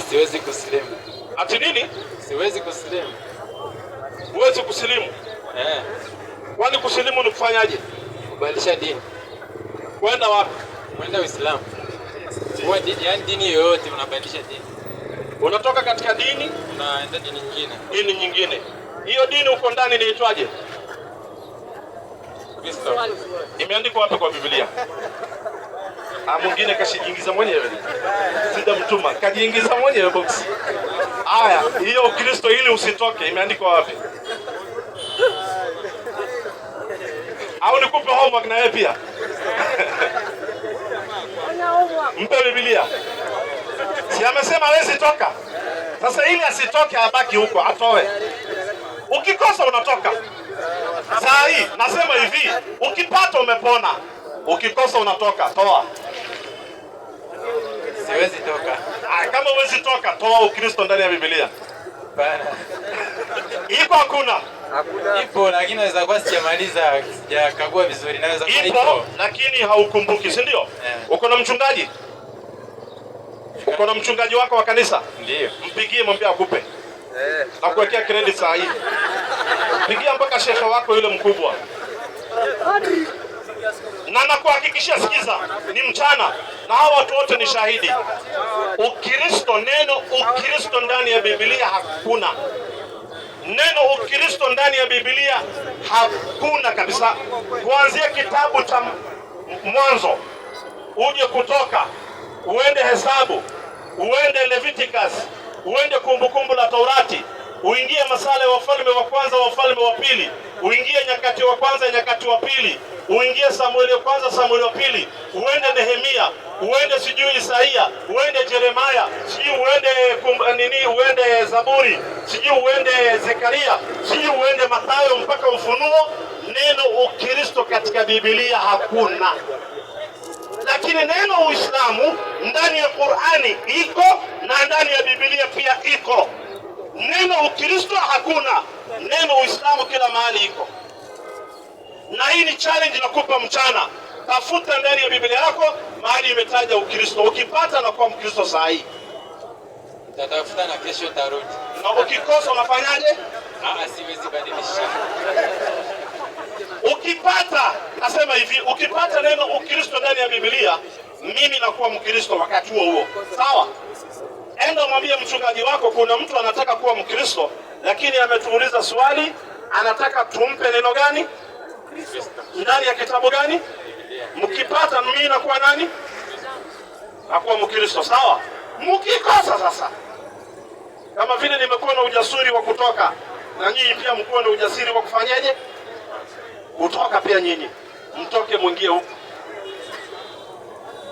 Siwezi kusilimu. Ati nini? Siwezi kusilimu. Huwezi kusilimu? Kwani kusilimu ni kufanyaje? Kubadilisha dini. Kwenda wapi? Kwenda Uislamu. Kwa dini, yani dini yoyote unabadilisha dini. Unatoka katika dini Unaenda dini nyingine. dini nyingine. Hiyo dini uko ndani inaitwaje? Kristo. Imeandikwa wapi kwa Biblia? Mwingine kashijiingiza mwenyewe. Sijamtuma, kajiingiza mwenyewe box. Haya, hiyo Kristo ili usitoke imeandikwa wapi? Au nikupe homework na wewe pia? Mpe Biblia. Si amesema hawezi toka. Sasa ili asitoke abaki huko, atoe. Ukikosa unatoka. Saa hii nasema hivi, ukipata umepona. Ukikosa unatoka, toa. Siwezi toka. Kama huwezi toka, toa Ukristo ndani ya Biblia. Bana. Iko hakuna? Ipo lakini naweza kuwa sijamaliza, sijakagua vizuri. Naweza kuwa ipo lakini haukumbuki, si ndio? Uko na mchungaji? Uko na mchungaji wako wa kanisa? Ndio. Mpigie mwambie akupe. Na kuwekea credit saa hii. Pigia mpaka shekhe wako yule mkubwa. Na nakuhakikishia, sikiza, ni mchana na hao watu wote ni shahidi. Ukristo, neno Ukristo ndani ya Biblia hakuna. Neno Ukristo ndani ya Biblia hakuna kabisa. Kuanzia kitabu cha Mwanzo, uje Kutoka, uende Hesabu, uende Leviticus, uende Kumbukumbu la Taurati, uingie Masala ya Wafalme wa Kwanza, Wafalme wa Pili, uingie Nyakati wa Kwanza, Nyakati wa Pili, uingie Samueli wa Kwanza, Samueli wa Pili, uende Nehemia, uende sijui Isaia, uende Yeremia, sijui uende Zaburi, sijui uende Zekaria, sijui uende Mathayo mpaka Ufunuo. Neno Ukristo katika Biblia hakuna. Lakini neno Uislamu ndani ya Qur'ani iko na ndani ya Biblia pia iko. Neno Ukristo hakuna. Neno Uislamu kila mahali iko. Na hii ni challenge nakupa mchana. Tafuta ndani ya Biblia yako mahali imetaja Ukristo. Ukipata na kuwa Mkristo saa hii. Tatafuta na kesho tarudi. Na ukikosa unafanyaje? Siwezi badilisha. Ukipata, nasema hivi, ukipata neno Ukristo ndani ya Biblia, mimi nakuwa Mkristo wakati huo huo. Sawa? Enda mwambie mchungaji wako kuna mtu anataka kuwa Mkristo, lakini ametuuliza swali, anataka tumpe neno gani? Ndani ya kitabu gani? Mkipata mimi nakuwa nani? Nakuwa Mkristo, sawa? Mkikosa sasa, kama vile nimekuwa na ujasiri wa kutoka, na nyinyi pia mkuwa na ujasiri wa kufanyaje? Kutoka pia nyinyi. Mtoke mwingie huko.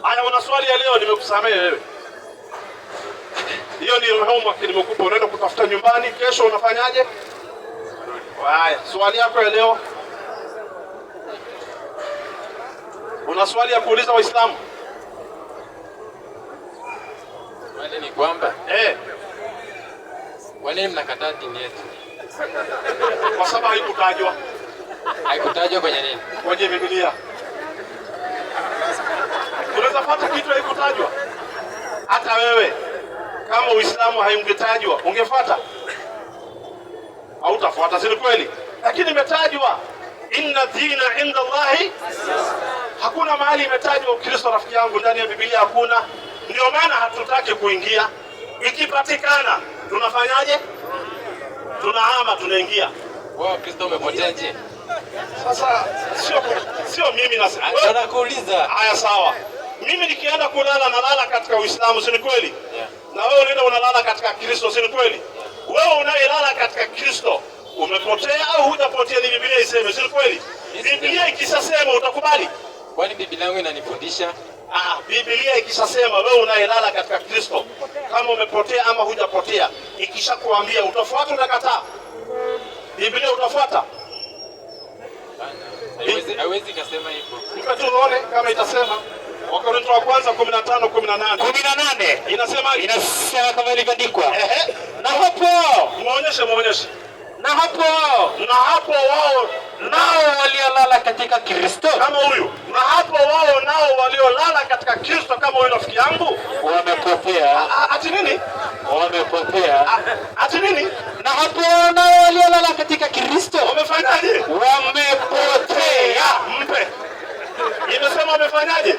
Haya, una swali ya leo nimekusamehe wewe. Hiyo ni homework nimekupa, unaenda kutafuta nyumbani, kesho unafanyaje? Haya, swali yako ya leo. Una swali ya kuuliza Waislamu? Swali ni kwamba kwa nini mnakataa dini yetu? Kwa sababu haikutajwa. Haikutajwa kwenye nini? Kwenye Biblia. Unaweza pata kitu haikutajwa. Hata wewe kama Uislamu haungetajwa, ungefuata? Hautafuata, si kweli? Lakini imetajwa. Inna dina inda Allahi. Hakuna mahali imetajwa Ukristo, rafiki yangu, ndani ya Biblia hakuna. Ndio maana hatutaki kuingia. Ikipatikana tunafanyaje? Tunahama, tunaingia. Wao Kristo umepotea nje. Sasa sio mimi nasema. Nataka kuuliza. Haya, sawa. Mimi nikienda kulala nalala katika Uislamu, si kweli? Na wewe unaenda unalala katika Kristo, si kweli? Wewe unayelala katika Kristo umepotea au hujapotea? Ni Biblia iseme, si kweli? Biblia ikishasema utakubali? Kwani Biblia yangu inanifundisha? Biblia ikishasema wewe unayelala katika Kristo, kama umepotea ama hujapotea, ikishakuambia utafuata, utakataa? Biblia utafuata? Haiwezi kusema hivyo. Nipe tu uone kama itasema. Wakorintho wa kwanza 15:18. 18. Inasema kama ilivyoandikwa. Na hapo muonyeshe. Na hapo wao nao waliolala katika Kristo kama huyu. Na hapo wao nao waliolala katika Kristo kama huyu, rafiki yangu, wamepotea. Ati nini? wamepotea. Ati nini? Na hapo nao waliolala katika Kristo Wamefanyaje? wamepotea. Mpe. Imesema wamefanyaje?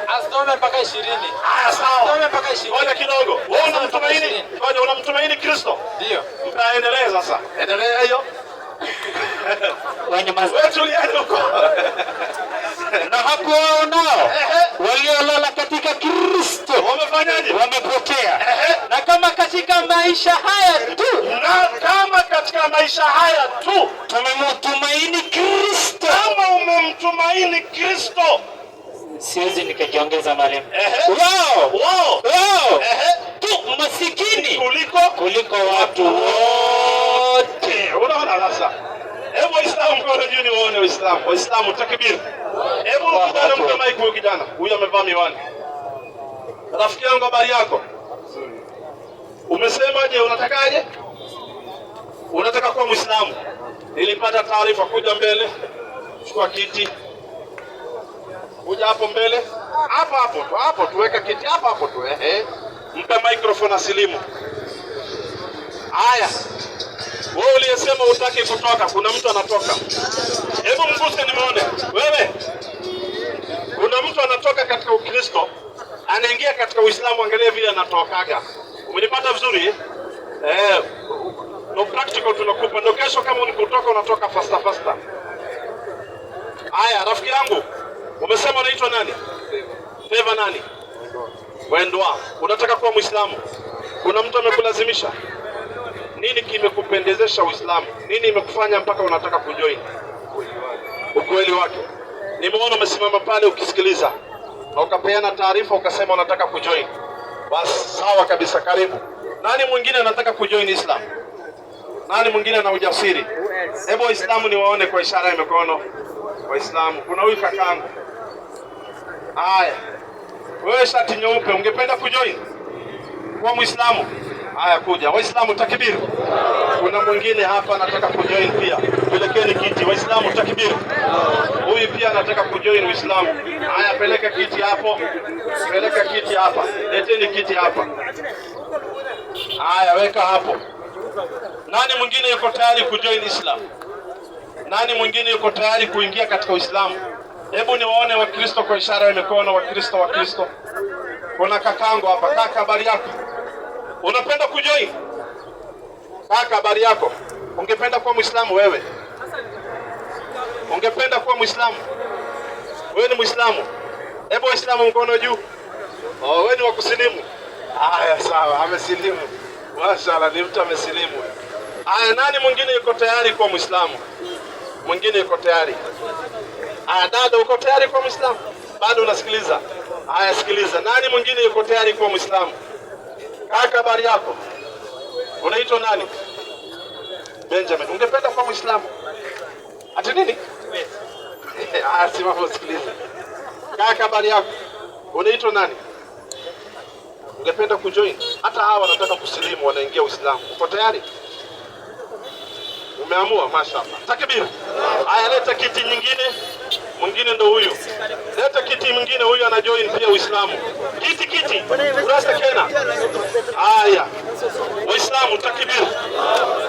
Asome mpaka 20. Haya sawa. Asome mpaka 20. Ngoja kidogo. Wewe unamtumaini? Ngoja unamtumaini Kristo? Ndio. Mtaendelea sasa. Endelea hiyo. Wenye Wewe tulieni huko. na hapo nao waliolala katika Kristo Wamefanyaje? wamepotea. Na kama katika maisha haya tu, Na kama katika maisha haya tu tumemtumaini Kristo. kama umemtumaini Kristo, Siwezi nikajiongeza marehemu. wao Tu masikini kuliko watu wote. unaona sasa. Hebu Waislamu mkono juu niwaone Waislamu. Waislamu takbir. Hebu kijana mpe mic huyu kijana. Huyu amevaa miwani. Rafiki yangu habari yako? Umesemaje unatakaje? Unataka kuwa Muislamu. Nilipata taarifa kuja mbele. Chukua kiti. Kuja hapo mbele. Hapo tuweka kiti hapo tu. Mpe microphone asilimu. Haya. Wewe uliyesema utaki kutoka, kuna mtu anatoka. Hebu mguse nimeone. Wewe. Kuna mtu anatoka katika Ukristo, anaingia katika Uislamu, angalia vile anatokaga. Umenipata vizuri? No practical tunakupa. Ndio kesho kama unikutoka unatoka faster. Haya, rafiki yangu. Umesema unaitwa nani? Favor nani? Wendwa. Unataka kuwa Muislamu. Kuna mtu amekulazimisha? Nini kimekupendezesha Uislamu? Nini imekufanya mpaka unataka kujoin? Ukweli wake. Nimeona umesimama pale ukisikiliza. Na ukapeana taarifa ukasema unataka kujoin. Basi sawa kabisa, karibu. Nani mwingine anataka kujoin Islam? Nani mwingine ana ujasiri? Hebu Waislamu niwaone kwa ishara ya mikono. Waislamu, kuna huyu kakangu. Haya. Wewe shati nyeupe ungependa kujoin? Kwa Muislamu? Haya kuja. Waislamu takbir. Kuna mwingine hapa anataka kujoin pia. Pelekeni kiti. Waislamu takbir. Huyu pia anataka kujoin Uislamu. Haya peleka kiti hapo. Peleka kiti hapa. Leteni kiti hapa. Haya weka hapo. Nani mwingine yuko tayari kujoin Islam? Nani mwingine yuko tayari kuingia katika Uislamu? Hebu niwaone Wakristo kwa ishara ya mikono. Wakristo. Kuna kakangu hapa. Kaka, habari yako? Unapenda kujoin? Kaka, habari yako? Ungependa kuwa Muislamu wewe? Ungependa kuwa Muislamu? Wewe ni Muislamu? Hebu Waislamu mkono juu. Wewe ni wa kusilimu? Haya sawa, amesilimu. Mashaallah, ni mtu amesilimu. Haya, nani mwingine yuko tayari kuwa Muislamu? Mwingine yuko tayari? Haya, dada uko tayari kuwa Muislamu? Bado unasikiliza? Haya, sikiliza. Nani mwingine yuko tayari kuwa Muislamu? Kaka, habari yako? Unaitwa nani? Benjamin. Ungependa kuwa Muislamu? Ati nini? Simama usikilize. Kaka, habari yako? Unaitwa nani? Ungependa kujoin? Hata hawa wanataka kusilimu, wanaingia Uislamu. Uko tayari? Umeamua? Mashaallah. Takbir. Haya, leta kiti nyingine. Mwingine ndo huyu. Leta kiti mwingine, huyu anajoin pia Uislamu. Kiti. Urasa kena. Haya. Waislamu takbir.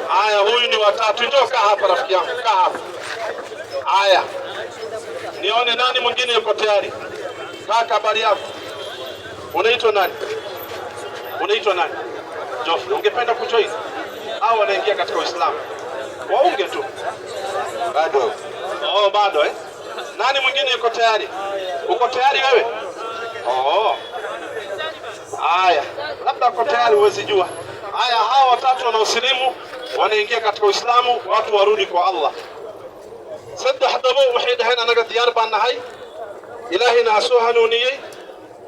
Haya, huyu ni watatu. Njoo kaa hapa rafiki yangu. Kaa hapa. Haya. Nione nani mwingine yuko tayari. Kaka, habari yako? Unaitwa nani? Joffrey. Ungependa kujoin? Au wanaingia katika Uislamu? Waunge tu. Bado. Bado Nani mwingine yuko tayari? Uko tayari wewe? Haya. Labda uko tayari uwezi jua. Haya, hawa watatu wanaosilimu wanaingia katika Uislamu, watu warudi kwa Allah. Saddex dabo waxay dhahayn anaga diyaar baan nahay. Ilaahina ha soo hanuuniyey.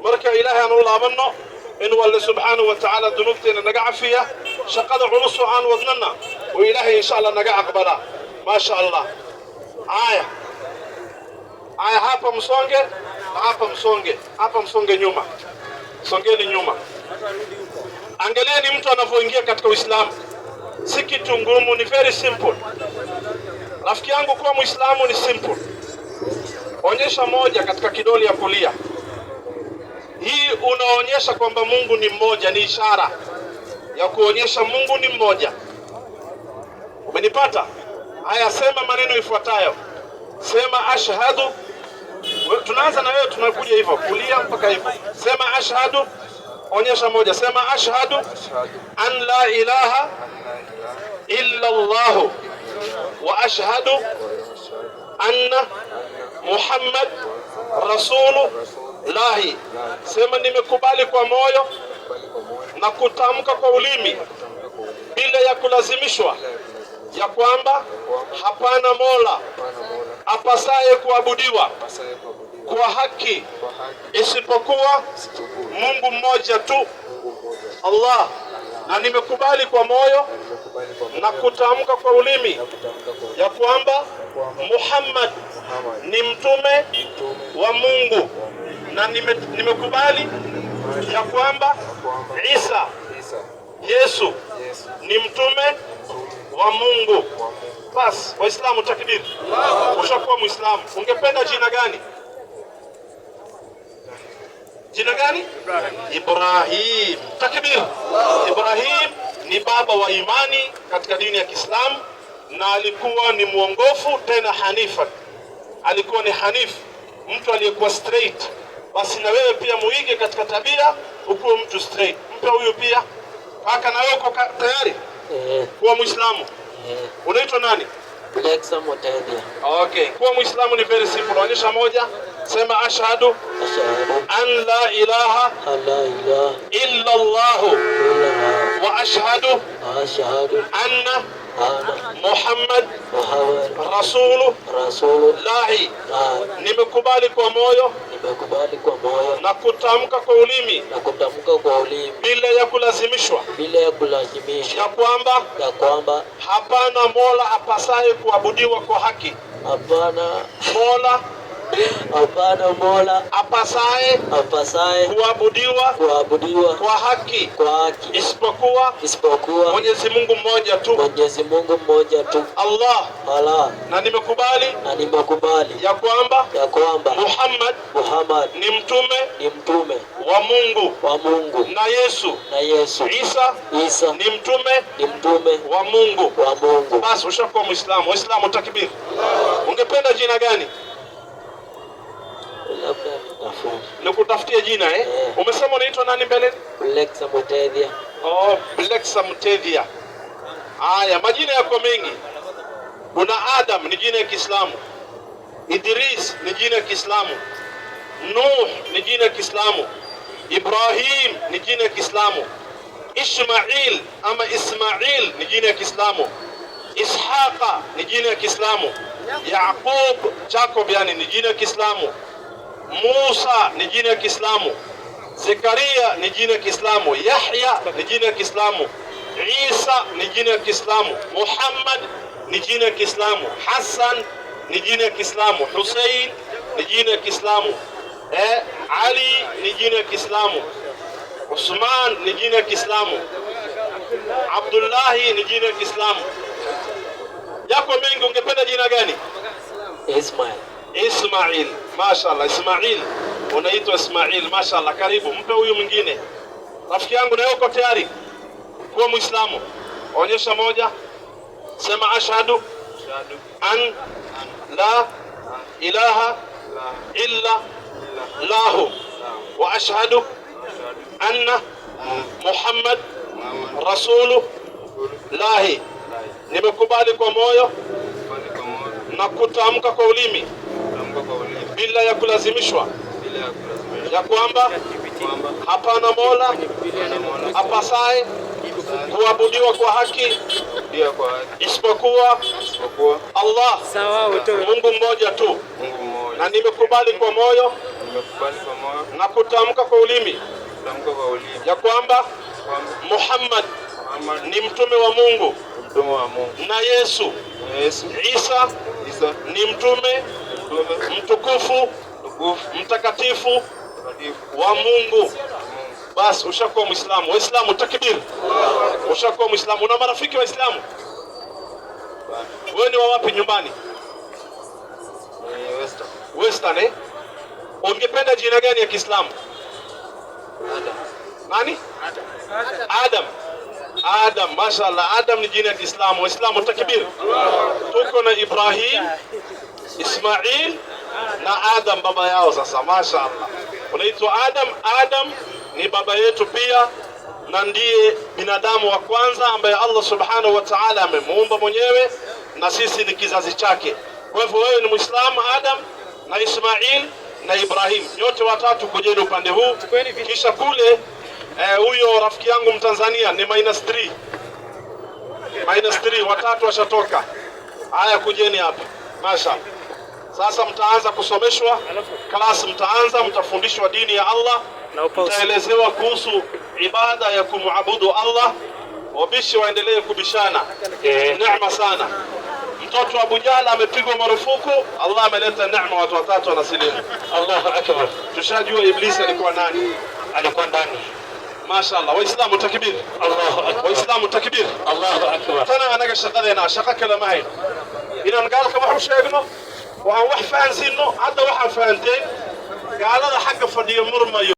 Marka Ilaahay aan u laabano inuu Alle subhanahu wa ta'ala dunuubteena naga cafiya, shaqada culus oo aan wadnana oo Ilaahay insha Allah naga aqbala. Masha Allah. Haya. Hapa msonge nyuma. Songeni nyuma. Angalieni mtu anapoingia katika Uislamu. Si kitu ngumu, ni very simple. Rafiki yangu, kuwa Muislamu ni simple. Onyesha moja katika kidole ya kulia. Hii unaonyesha kwamba Mungu ni mmoja, ni ishara ya kuonyesha Mungu ni mmoja. Umenipata? Haya, sema maneno ifuatayo. Sema ashhadu. Tunaanza na wewe, tunakuja hivyo kulia mpaka hivyo. Sema ashhadu. Onyesha moja. Sema ashhadu an la ilaha illa Allah wa ashhadu anna Muhammad Rasulullah. Sema nimekubali kwa moyo na kutamka kwa ulimi bila ya kulazimishwa ya kwamba hapana Mola apasaye kuabudiwa kwa haki isipokuwa Mungu mmoja tu, Allah. Na nimekubali kwa moyo na kutamka kwa ulimi ya kwamba Muhammad ni mtume wa Mungu, na nimekubali ya kwamba Isa Yesu ni mtume wa Mungu. Bas, Waislamu takbir. Ushakuwa Muislamu. Ungependa jina gani? Jina gani? Ibrahim. Takbir. Ibrahim ni baba wa imani katika dini ya Kiislamu, na alikuwa ni mwongofu tena hanifa. Alikuwa ni hanif, mtu aliyekuwa straight. Basi na wewe pia muige katika tabia, ukuwe mtu straight. Mpe huyu pia. Kaka, na wewe uko tayari kuwa Muislamu? Unaitwa nani? Alexa Mutevia. Okay, kuwa Muislamu ni very simple. Onyesha moja. Sema ashhadu an la ilaha illa Allah wa ashhadu anna Muhammad Rasulullah. Nimekubali kwa moyo na kutamka kwa ulimi bila ya kulazimishwa ya kwamba hapana Mola apasaye kuabudiwa kwa haki. Hapana Mola apasaye kuabudiwa kwa haki isipokuwa Mwenyezi Mungu mmoja tu, Allah. Na nimekubali ya kwamba Muhammad ni mtume wa Mungu, na Yesu Isa ni mtume wa Mungu. Basi ushakuwa Muislamu. Waislamu takbir. Ungependa jina gani? Nikutafutie jina Umesema unaitwa nani mbele? Alexa Mutevia. Oh, Alexa Mutevia. Haya, majina yako mengi. Kuna Adam ni jina ya Kiislamu. Idris ni jina ya Kiislamu. Nuh ni jina ya Kiislamu. Ibrahim ni jina ya Kiislamu. Ismail ama Ismail ni jina ya Kiislamu. Ishaqa ni jina ya Kiislamu. Jacob yani ni jina ya Kiislamu. Musa ni jina ya Kiislamu. Zekaria ni jina ya Kiislamu. Yahya ni jina ya Kiislamu. Isa ni jina ya Kiislamu. Muhammad ni jina ya Kiislamu. Hassan ni jina ya Kiislamu. Hussein ni jina ya Kiislamu. Ali ni jina ya Kiislamu. Usman ni jina ya Kiislamu. Abdullahi ni jina ya Kiislamu. Yako mengi, ungependa jina gani? Ismail. Mashallah, Ismail. Unaitwa Ismail, mashallah. Karibu, mpe huyu mwingine. Rafiki yangu, na uko tayari kuwa Muislamu? Onyesha moja. Sema ashhadu an la ilaha illa Allah wa ashhadu anna Muhammad Rasulullah. Nimekubali kwa moyo na kutamka kwa ulimi bila ya kulazimishwa ya kwamba hapana Mola apasaye kuabudiwa kwa haki isipokuwa Allah, Mungu mmoja tu. Na nimekubali kwa moyo na kutamka kwa ulimi ya kwamba Muhammad ni mtume wa Mungu, na Yesu Isa ni mtume mtukufu mtakatifu wa Mungu. Basi ushakuwa Muislamu. Waislamu takbir. Ushakuwa Muislamu. Una marafiki Waislamu? Wewe ni wa wapi nyumbani? Western. Ungependa jina gani ya Kiislamu? Nani? Adam. Adam, mashallah. Adam ni jina la Kiislamu. Waislamu takbir. Tuko na Ibrahim, Ismail na Adam baba yao sasa, mashallah. Unaitwa Adam. Adam ni baba yetu pia na ndiye binadamu wa kwanza ambaye Allah subhanahu wa ta'ala amemuumba mwenyewe na sisi ni kizazi chake. Kwa hivyo wewe ni Muislamu, Adam na Ismail na Ibrahim, nyote watatu kujeni upande huu. Kisha kule huyo rafiki yangu Mtanzania ni -3 watatu washatoka. Haya, kujeni hapa, mashallah. Sasa mtaanza kusomeshwa class, mtafundishwa dini ya Allah, mtaelezewa kuhusu ibada ya kumwabudu Allah. Wabishi waendelee kubishana, neema sana. Mtoto wa Abu Jahl amepigwa marufuku, Allah ameleta neema, watu watatu wanasilimu. Allahu akbar. Tushajua Iblisi alikuwa nani, Alikuwa ndani. mashallah. Waislamu takbir, Allahu akbar. Waislamu takbir, Allahu akbar. tana anaga shaqadeena shaqa kala maahay inaan gaalka wax u sheegno waxaan wax fahansiino. hadda waxaan fahanteen gaalada xagga fadhiyo murmayo